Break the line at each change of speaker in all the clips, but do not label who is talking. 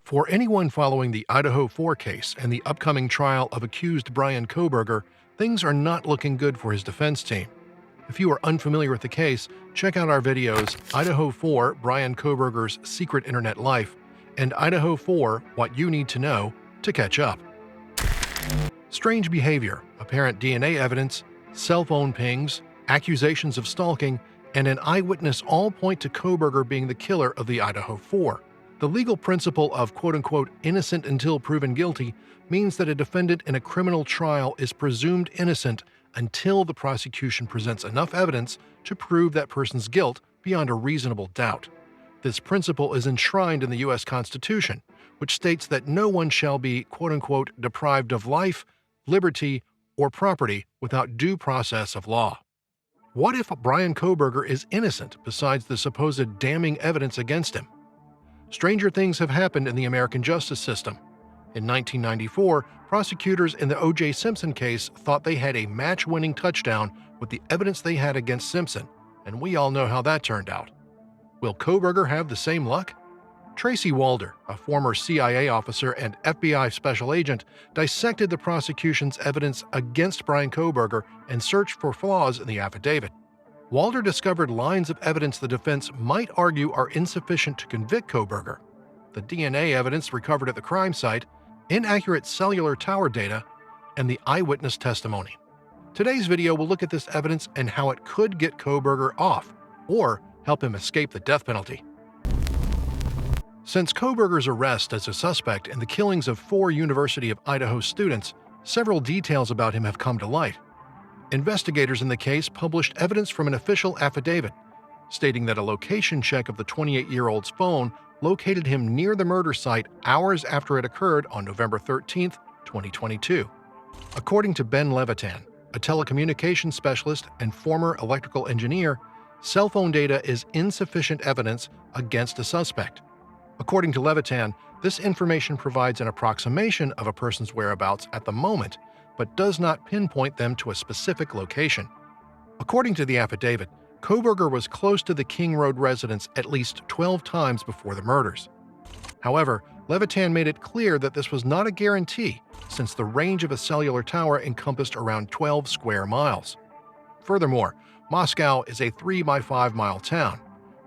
For anyone following the Idaho 4 case and the upcoming trial of accused Bryan Kohberger, things are not looking good for his defense team. If you are unfamiliar with the case, check out our videos Idaho 4 Bryan Kohberger's Secret Internet Life and Idaho 4 What You Need to Know to catch up. Strange behavior, apparent DNA evidence, cell phone pings, accusations of stalking, and an eyewitness all point to Kohberger being the killer of the Idaho 4. The legal principle of quote-unquote innocent until proven guilty means that a defendant in a criminal trial is presumed innocent until the prosecution presents enough evidence to prove that person's guilt beyond a reasonable doubt. This principle is enshrined in the U.S. Constitution, which states that no one shall be quote-unquote deprived of life, liberty, or property without due process of law. What if Bryan Kohberger is innocent besides the supposed damning evidence against him? Stranger things have happened in the American justice system. In 1994, prosecutors in the O.J. Simpson case thought they had a match-winning touchdown with the evidence they had against Simpson, and we all know how that turned out. Will Kohberger have the same luck? Tracy Walder, a former CIA officer and FBI special agent, dissected the prosecution's evidence against Bryan Kohberger and searched for flaws in the affidavit. Walder discovered lines of evidence the defense might argue are insufficient to convict Kohberger: the DNA evidence recovered at the crime site, inaccurate cellular tower data, and the eyewitness testimony. Today's video will look at this evidence and how it could get Kohberger off, or help him escape the death penalty. Since Kohberger's arrest as a suspect in the killings of 4 University of Idaho students, several details about him have come to light. Investigators in the case published evidence from an official affidavit, stating that a location check of the 28-year-old's phone located him near the murder site hours after it occurred on November 13, 2022. According to Ben Levitan, a telecommunications specialist and former electrical engineer, cell phone data is insufficient evidence against a suspect. According to Levitan, this information provides an approximation of a person's whereabouts at the moment, but does not pinpoint them to a specific location. According to the affidavit, Kohberger was close to the King Road residence at least 12 times before the murders. However, Levitan made it clear that this was not a guarantee, since the range of a cellular tower encompassed around 12 square miles. Furthermore, Moscow is a 3-by-5-mile town,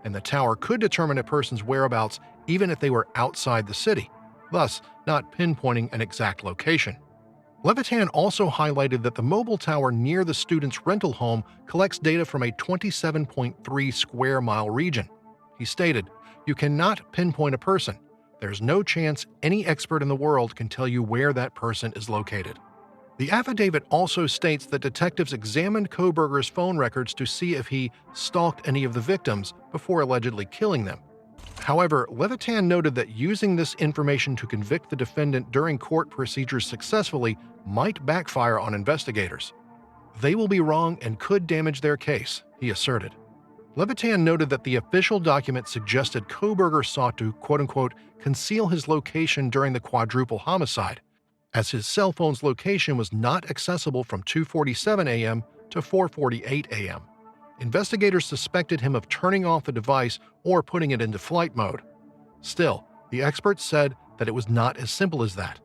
and the tower could determine a person's whereabouts even if they were outside the city, thus not pinpointing an exact location. Levitan also highlighted that the mobile tower near the student's rental home collects data from a 27.3 square mile region. He stated, "You cannot pinpoint a person. There's no chance any expert in the world can tell you where that person is located." The affidavit also states that detectives examined Kohberger's phone records to see if he stalked any of the victims before allegedly killing them. However, Levitan noted that using this information to convict the defendant during court procedures successfully might backfire on investigators. They will be wrong and could damage their case, he asserted. Levitan noted that the official document suggested Kohberger sought to quote-unquote conceal his location during the quadruple homicide, as his cell phone's location was not accessible from 2:47 a.m. to 4:48 a.m. Investigators suspected him of turning off the device or putting it into flight mode. Still, the experts said that it was not as simple as that.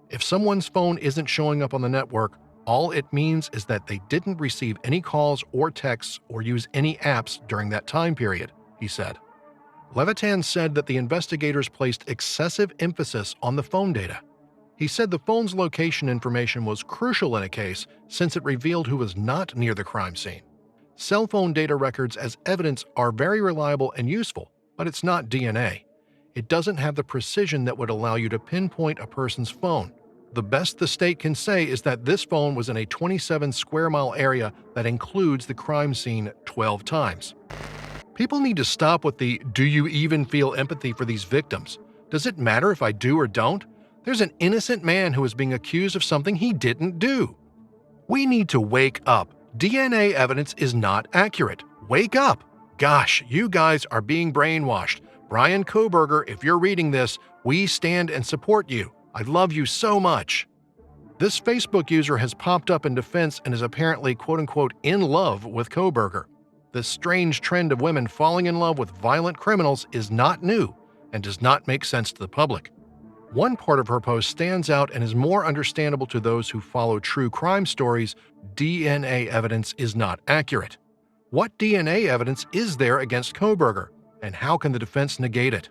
If someone's phone isn't showing up on the network, all it means is that they didn't receive any calls or texts or use any apps during that time period, he said. Levitan said that the investigators placed excessive emphasis on the phone data. He said the phone's location information was crucial in a case since it revealed who was not near the crime scene. Cell phone data records as evidence are very reliable and useful, but it's not DNA. It doesn't have the precision that would allow you to pinpoint a person's phone. The best the state can say is that this phone was in a 27 square mile area that includes the crime scene 12 times. People need to stop with the "do you even feel empathy for these victims? Does it matter if I do or don't? There's an innocent man who is being accused of something he didn't do." We need to wake up. DNA evidence is not accurate. Wake up! Gosh, you guys are being brainwashed. Bryan Kohberger, if you're reading this, we stand and support you. I love you so much. This Facebook user has popped up in defense and is apparently quote-unquote in love with Kohberger. This strange trend of women falling in love with violent criminals is not new and does not make sense to the public. One part of her post stands out and is more understandable to those who follow true crime stories. DNA evidence is not accurate. What DNA evidence is there against Kohberger, and how can the defense negate it?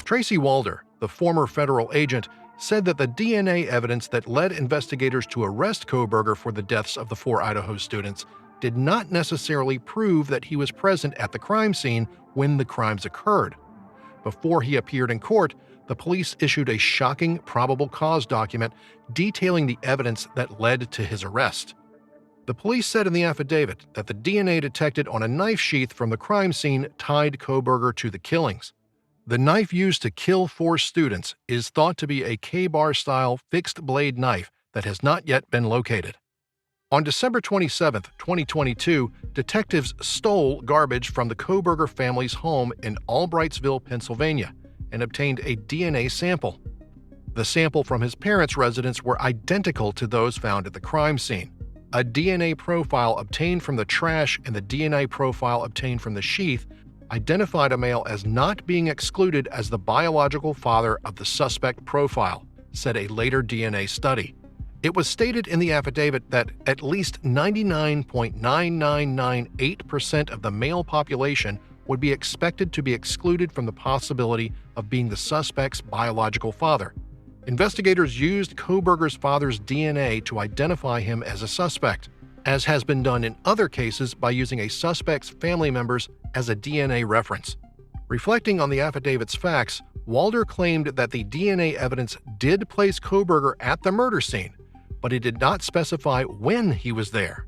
Tracy Walder, the former federal agent, said that the DNA evidence that led investigators to arrest Kohberger for the deaths of the 4 Idaho students did not necessarily prove that he was present at the crime scene when the crimes occurred. Before he appeared in court, the police issued a shocking probable cause document detailing the evidence that led to his arrest. The police said in the affidavit that the DNA detected on a knife sheath from the crime scene tied Kohberger to the killings. The knife used to kill 4 students is thought to be a K-bar-style fixed-blade knife that has not yet been located. On December 27, 2022, detectives stole garbage from the Kohberger family's home in Albrightsville, Pennsylvania, and obtained a DNA sample. The sample from his parents' residence were identical to those found at the crime scene. A DNA profile obtained from the trash and the DNA profile obtained from the sheath identified a male as not being excluded as the biological father of the suspect profile, said a later DNA study. It was stated in the affidavit that at least 99.9998% of the male population would be expected to be excluded from the possibility of being the suspect's biological father. Investigators used Kohberger's father's DNA to identify him as a suspect, as has been done in other cases by using a suspect's family members as a DNA reference. Reflecting on the affidavit's facts, Walder claimed that the DNA evidence did place Kohberger at the murder scene, but it did not specify when he was there.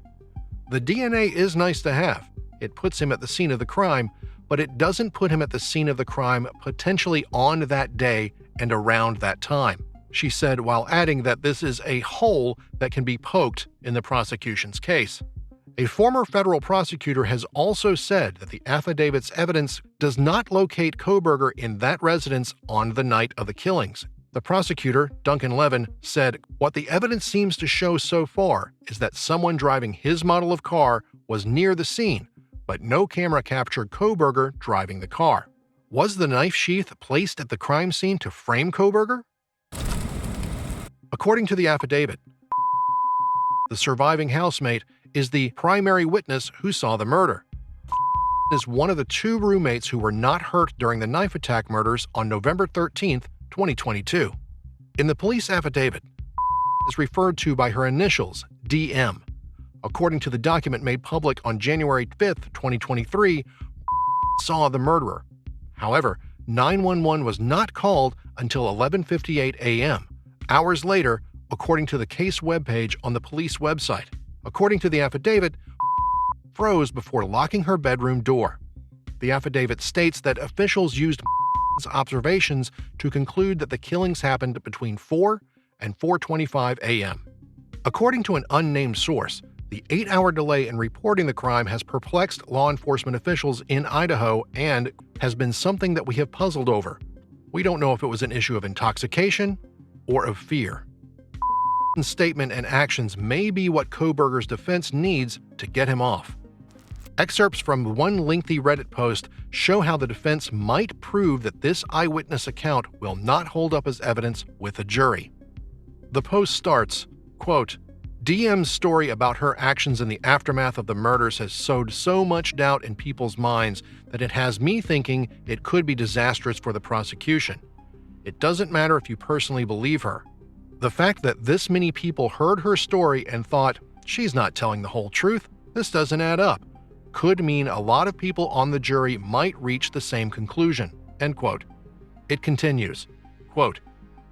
The DNA is nice to have. It puts him at the scene of the crime, but it doesn't put him at the scene of the crime potentially on that day and around that time, she said, while adding that this is a hole that can be poked in the prosecution's case. A former federal prosecutor has also said that the affidavit's evidence does not locate Kohberger in that residence on the night of the killings. The prosecutor, Duncan Levin, said, "What the evidence seems to show so far is that someone driving his model of car was near the scene, but no camera captured Kohberger driving the car. Was the knife sheath placed at the crime scene to frame Kohberger?" According to the affidavit, the surviving housemate is the primary witness who saw the murder. Is one of the 2 roommates who were not hurt during the knife attack murders on November 13, 2022. In the police affidavit, is referred to by her initials, DM. According to the document made public on January 5, 2023, saw the murderer. However, 911 was not called until 11:58 a.m., hours later, according to the case webpage on the police website. According to the affidavit, froze before locking her bedroom door. The affidavit states that officials used observations to conclude that the killings happened between 4 and 4:25 a.m. According to an unnamed source, the 8-hour delay in reporting the crime has perplexed law enforcement officials in Idaho and has been something that we have puzzled over. We don't know if it was an issue of intoxication or of fear. Statement and actions may be what Kohberger's defense needs to get him off. Excerpts from one lengthy Reddit post show how the defense might prove that this eyewitness account will not hold up as evidence with a jury. The post starts, quote, "DM's story about her actions in the aftermath of the murders has sowed so much doubt in people's minds that it has me thinking it could be disastrous for the prosecution. It doesn't matter if you personally believe her. The fact that this many people heard her story and thought, she's not telling the whole truth, this doesn't add up, could mean a lot of people on the jury might reach the same conclusion." End quote. It continues, quote,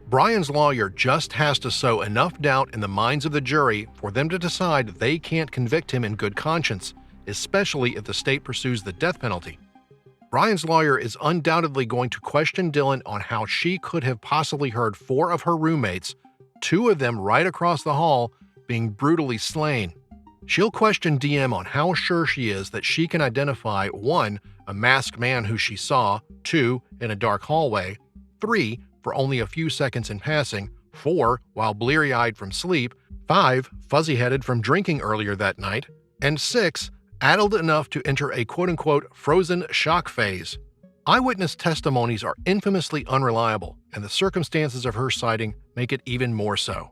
"Bryan's lawyer just has to sow enough doubt in the minds of the jury for them to decide they can't convict him in good conscience, especially if the state pursues the death penalty. Bryan's lawyer is undoubtedly going to question Dylan on how she could have possibly heard 4 of her roommates, 2 of them right across the hall, being brutally slain. She'll question DM on how sure she is that she can identify 1, a masked man who she saw, 2, in a dark hallway, 3, for only a few seconds in passing, 4, while bleary-eyed from sleep, 5, fuzzy-headed from drinking earlier that night, and 6, addled enough to enter a quote-unquote frozen shock phase. Eyewitness testimonies are infamously unreliable, and the circumstances of her sighting make it even more so.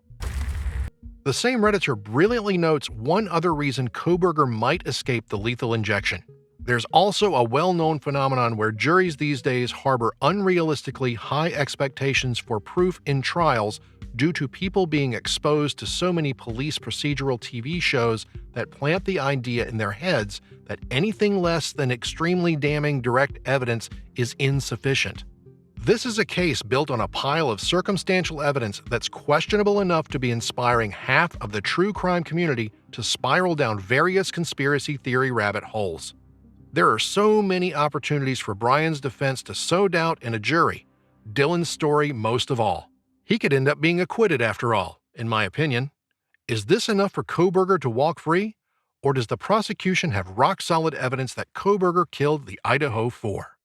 The same Redditor brilliantly notes one other reason Kohberger might escape the lethal injection. There's also a well-known phenomenon where juries these days harbor unrealistically high expectations for proof in trials due to people being exposed to so many police procedural TV shows that plant the idea in their heads that anything less than extremely damning direct evidence is insufficient. This is a case built on a pile of circumstantial evidence that's questionable enough to be inspiring half of the true crime community to spiral down various conspiracy theory rabbit holes. There are so many opportunities for Bryan's defense to sow doubt in a jury, Dylan's story most of all. He could end up being acquitted after all, in my opinion. Is this enough for Kohberger to walk free? Or does the prosecution have rock-solid evidence that Kohberger killed the Idaho 4?